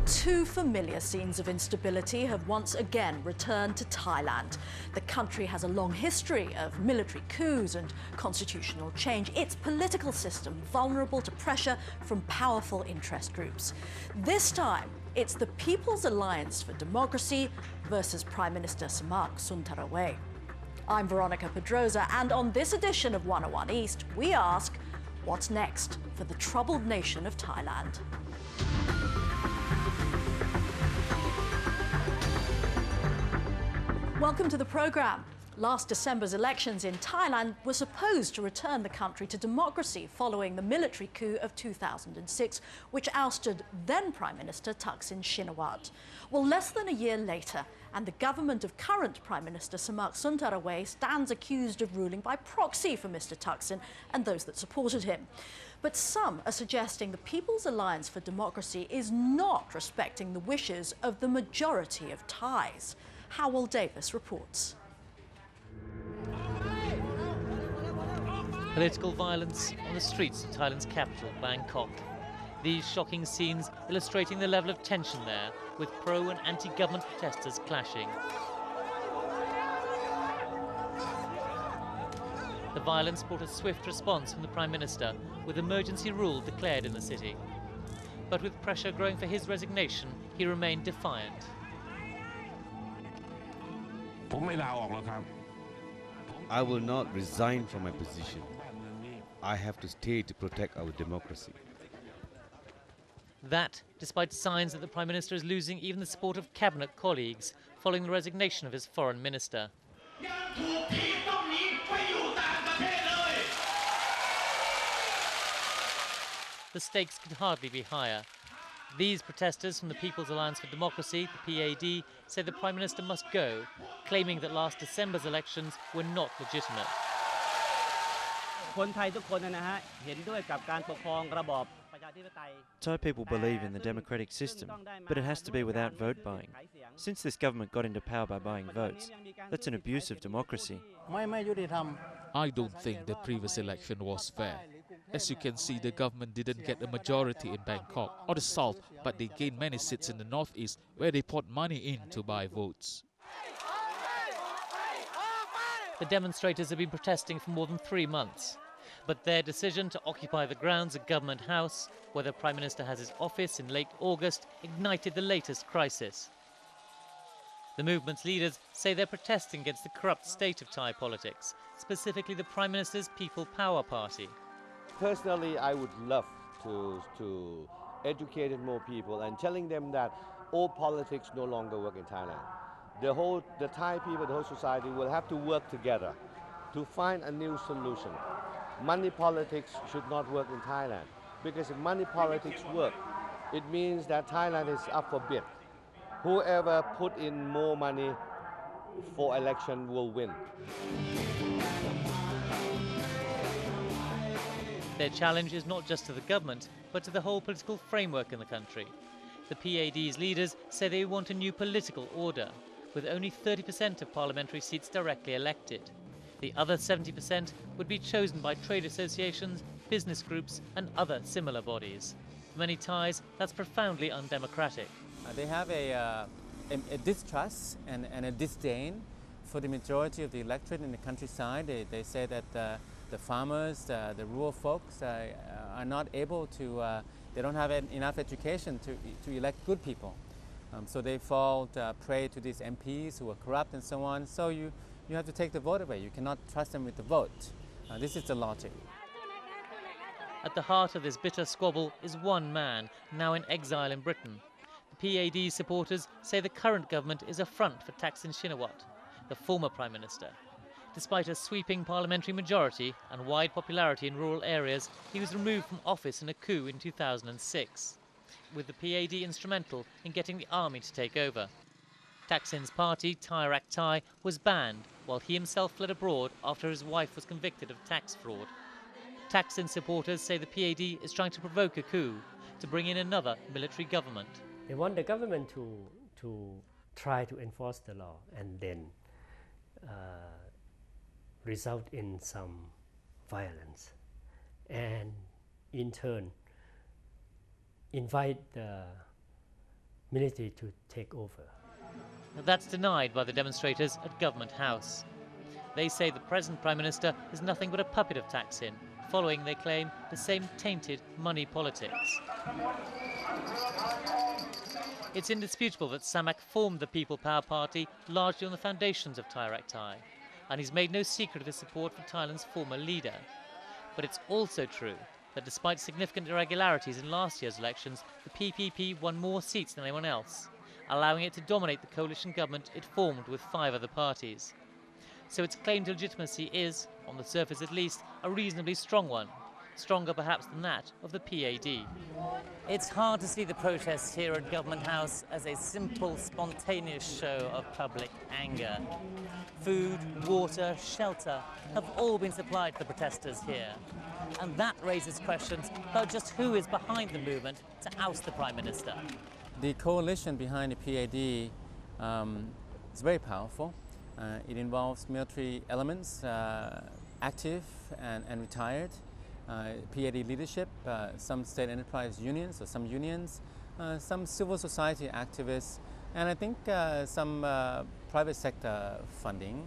Two familiar scenes of instability have once again returned to Thailand. The country has a long history of military coups and constitutional change, its political system vulnerable to pressure from powerful interest groups. This time, it's the People's Alliance for Democracy versus Prime Minister Samak Sundaravej. I'm Veronica Pedroza, and on this edition of 101 East, we ask, what's next for the troubled nation of Thailand? Welcome to the programme. Last December's elections in Thailand were supposed to return the country to democracy following the military coup of 2006, which ousted then Prime Minister Thaksin Shinawatra. Well, less than a year later, and the government of current Prime Minister Samak Sundaravej stands accused of ruling by proxy for Mr Thaksin and those that supported him. But some are suggesting the People's Alliance for Democracy is not respecting the wishes of the majority of Thais. Howell Davis reports. Political violence on the streets of Thailand's capital, Bangkok. These shocking scenes illustrating the level of tension there, with pro- and anti-government protesters clashing. The violence brought a swift response from the Prime Minister, with emergency rule declared in the city. But with pressure growing for his resignation, he remained defiant. I will not resign from my position. I have to stay to protect our democracy. That, despite signs that the Prime Minister is losing even the support of cabinet colleagues following the resignation of his foreign minister. The stakes could hardly be higher. These protesters from the People's Alliance for Democracy, the PAD, say the Prime Minister must go, claiming that last December's elections were not legitimate. Thai people believe in the democratic system, but it has to be without vote buying. Since this government got into power by buying votes, that's an abuse of democracy. I don't think the previous election was fair. As you can see, the government didn't get a majority in Bangkok or the south, but they gained many seats in the northeast where they poured money in to buy votes. The demonstrators have been protesting for more than 3 months. But their decision to occupy the grounds of Government House, where the Prime Minister has his office, in late August, ignited the latest crisis. The movement's leaders say they're protesting against the corrupt state of Thai politics, specifically the Prime Minister's People Power Party. Personally, I would love to educate more people and telling them that all politics no longer work in Thailand. The Thai people, the whole society will have to work together to find a new solution. Money politics should not work in Thailand, because if money politics work, it means that Thailand is up for bid. Whoever put in more money for election will win. Their challenge is not just to the government, but to the whole political framework in the country. The PAD's leaders say they want a new political order, with only 30% of parliamentary seats directly elected. The other 70% would be chosen by trade associations, business groups and other similar bodies. For many Thais, that's profoundly undemocratic. They have a distrust and a disdain for the majority of the electorate in the countryside. They say that the farmers, the rural folks are not able to, they don't have enough education to elect good people. So they fall prey to these MPs who are corrupt and so on. So you have to take the vote away. You cannot trust them with the vote. This is the logic. At the heart of this bitter squabble is one man, now in exile in Britain. The PAD supporters say the current government is a front for Thaksin Shinawatra, the former Prime Minister. Despite a sweeping parliamentary majority and wide popularity in rural areas, he was removed from office in a coup in 2006, with the PAD instrumental in getting the army to take over. Thaksin's party, Thai Rak Thai, was banned, while he himself fled abroad after his wife was convicted of tax fraud. Thaksin supporters say the PAD is trying to provoke a coup, to bring in another military government. They want the government to try to enforce the law and then result in some violence, and. and in turn invite the people to vote for the Prime Minister. ๆ The PAD ทางด้านของนายกรัฐมนตรีไทยซึ่งเป็นผู้นำฝ่ายค้านในขณะนี้ก็ได้ออกมาเปิดเผยนะครับว่าการที่มีการเลือกตั้งครั้งนี้นั้นเป็นการเลือกตั้งที่ถูกต้องตามกฎหมาย military to take over. That's denied by the demonstrators at Government House. They say the present Prime Minister is nothing but a puppet of Thaksin, following, they claim, the same tainted money politics. It's indisputable that Samak formed the People Power Party largely on the foundations of Thai Rak Thai, and he's made no secret of his support for Thailand's former leader. But it's also true that despite significant irregularities in last year's elections, the PPP won more seats than anyone else, allowing it to dominate the coalition government it formed with 5 other parties. So its claim to legitimacy is, on the surface at least, a reasonably strong one, stronger perhaps than that of the PAD. It's hard to see the protests here at Government House as a simple, spontaneous show of public anger. Food, water, shelter have all been supplied to the protesters here. And that raises questions about just who is behind the movement to oust the Prime Minister. The coalition behind the PAD is very powerful. It involves military elements, active and retired, PAD leadership, some state enterprise unions or some unions, some civil society activists, and I think some private sector funding.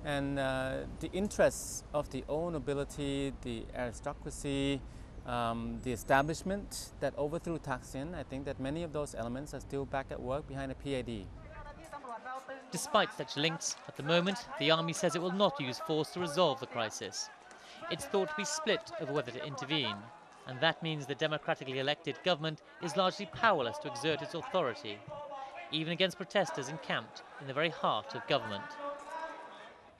And the interests of the old nobility, the aristocracy, the establishment that overthrew Thaksin, I think that many of those elements are still back at work behind the PAD. Despite such links, at the moment, the army says it will not use force to resolve the crisis. It's thought to be split over whether to intervene, and that means the democratically elected government is largely powerless to exert its authority, even against protesters encamped in the very heart of government.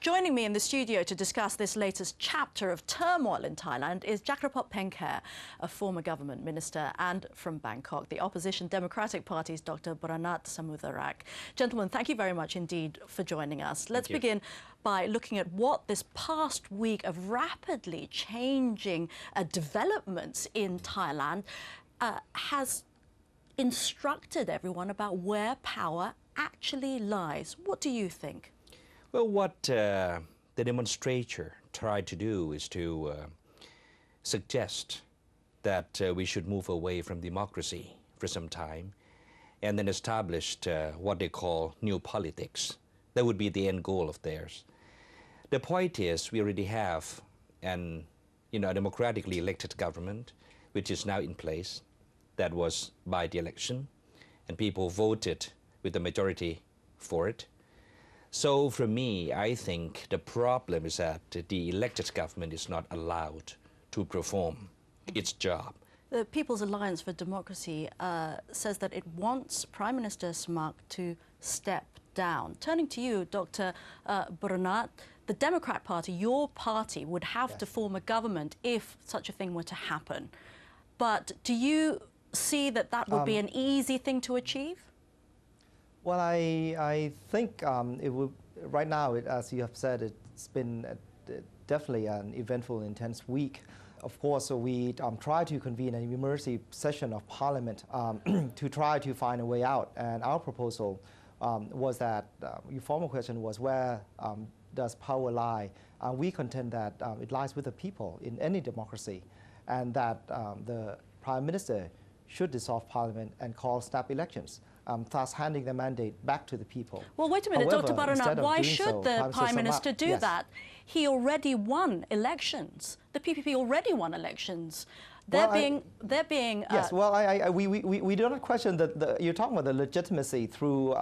Joining me in the studio to discuss this latest chapter of turmoil in Thailand is Jakrapop Pengkhair, a former government minister, and from Bangkok, the opposition Democratic Party's Dr. Buranat Samudharak. Gentlemen, thank you very much indeed for joining us. Let's begin by looking at what this past week of rapidly changing developments in Thailand has instructed everyone about where power actually lies. What do you think? Well, what the demonstrator tried to do is to suggest that we should move away from democracy for some time and then establish what they call new politics. That would be the end goal of theirs. The point is we already have a democratically elected government which is now in place. That was by the election, and people voted with the majority for it. So for me, I think the problem is that the elected government is not allowed to perform its job. The People's Alliance for Democracy says that it wants Prime Minister Samak to step down. Turning to you, Dr. Buranat, the Democrat Party, your party, would have to form a government if such a thing were to happen. But do you see that that would be an easy thing to achieve? Well, I think it would, right now, as you have said, it's been definitely an eventful, intense week. Of course, we try to convene an emergency session of Parliament to try to find a way out. And our proposal was that, your former question was, where does power lie? We contend that it lies with the people in any democracy, and that the Prime Minister should dissolve Parliament and call snap elections, thus handing the mandate back to the people. Well, wait a minute, However, Dr. Buranat, why should the Prime Minister do yes. that? He already won elections. The PPP already won elections. They're being yes, well, we do not question that you're talking about the legitimacy through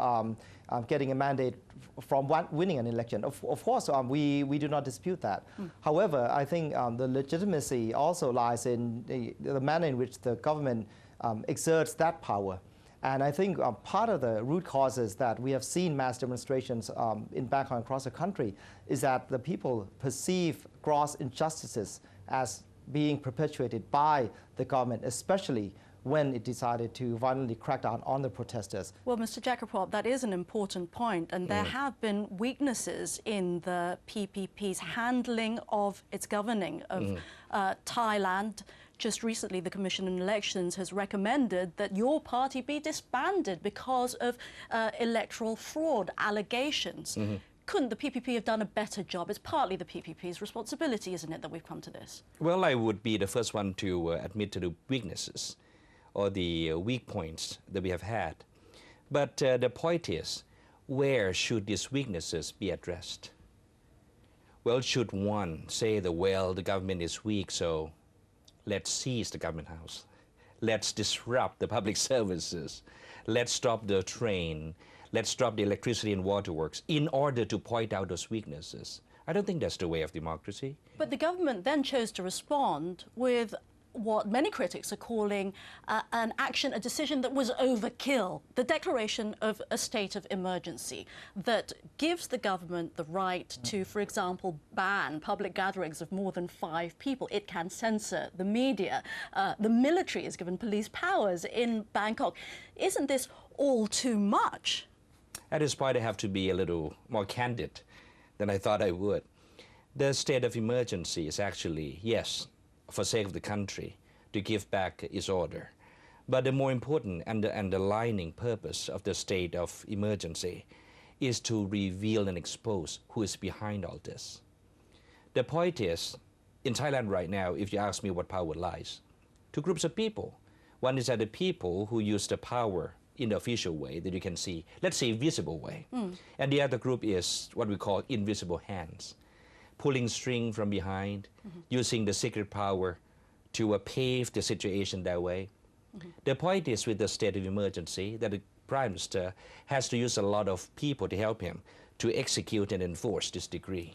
getting a mandate from winning an election. Of course, we do not dispute that. However, I think the legitimacy also lies in the manner in which the government exerts that power. And I think part of the root causes that we have seen mass demonstrations in Bangkok across the country is that the people perceive gross injustices as being perpetuated by the government, especially when it decided to violently crack down on the protesters. Well, Mr. Jakrapop, that is an important point, and there have been weaknesses in the PPP's handling of its governing of Thailand. Just recently, the Commission on Elections has recommended that your party be disbanded because of electoral fraud allegations. Couldn't the PPP have done a better job? It's partly the PPP's responsibility, isn't it, that we've come to this? Well, I would be the first one to admit to the weaknesses or the weak points that we have had. But the point is, where should these weaknesses be addressed? Well, should one say the government is weak, so let's seize the government house. Let's disrupt the public services. Let's stop the train. Let's stop the electricity and waterworks in order to point out those weaknesses. I don't think that's the way of democracy. But the government then chose to respond with what many critics are calling an action, a decision that was overkill, the declaration of a state of emergency that gives the government the right to, for example, ban public gatherings of more than 5 people. It can censor the media. The military is given police powers in Bangkok. Isn't this all too much? At this point, I have to be a little more candid than I thought I would. The state of emergency is actually, yes, for sake of the country, to give back its order. But the more important and the underlying purpose of the state of emergency is to reveal and expose who is behind all this. The point is, in Thailand right now, if you ask me what power lies, 2 groups of people. One is that the people who use the power in the official way that you can see, let's say visible way. And the other group is what we call invisible hands, pulling string from behind, using the secret power to pave the situation that way. The point is with the state of emergency that the Prime Minister has to use a lot of people to help him to execute and enforce this decree.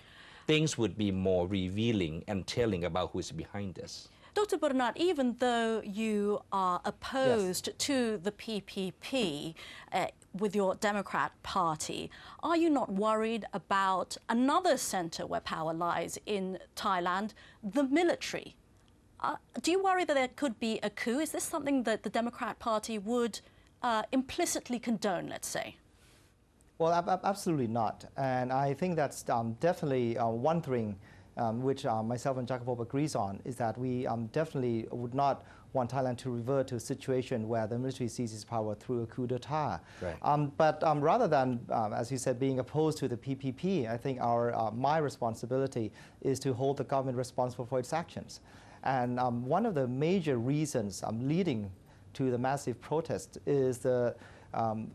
Things would be more revealing and telling about who is behind this. Dr. Bernard, even though you are opposed to the PPP with your Democrat Party, are you not worried about another centre where power lies in Thailand, the military? Do you worry that there could be a coup? Is this something that the Democrat Party would implicitly condone, let's say? Well, absolutely not. And I think that's definitely one thing which myself and Jacob agrees on, is that we definitely would not want Thailand to revert to a situation where the military seizes power through a coup d'etat. Right. But rather than, as you said, being opposed to the PPP, I think my responsibility is to hold the government responsible for its actions. And one of the major reasons leading to the massive protest is the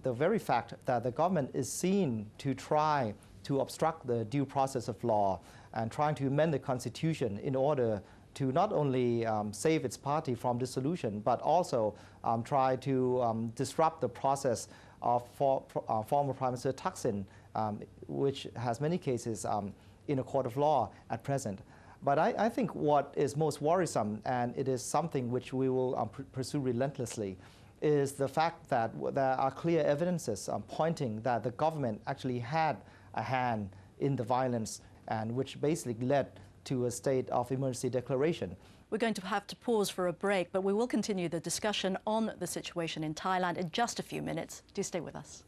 very fact that the government is seen to try to obstruct the due process of law and trying to amend the constitution in order to not only save its party from dissolution, but also try to disrupt the process of former Prime Minister Thaksin, which has many cases in a court of law at present. But I think what is most worrisome, and it is something which we will pursue relentlessly, is the fact that there are clear evidences pointing that the government actually had a hand in the violence, and which basically led to a state of emergency declaration. We're going to have to pause for a break, but we will continue the discussion on the situation in Thailand in just a few minutes. Do stay with us.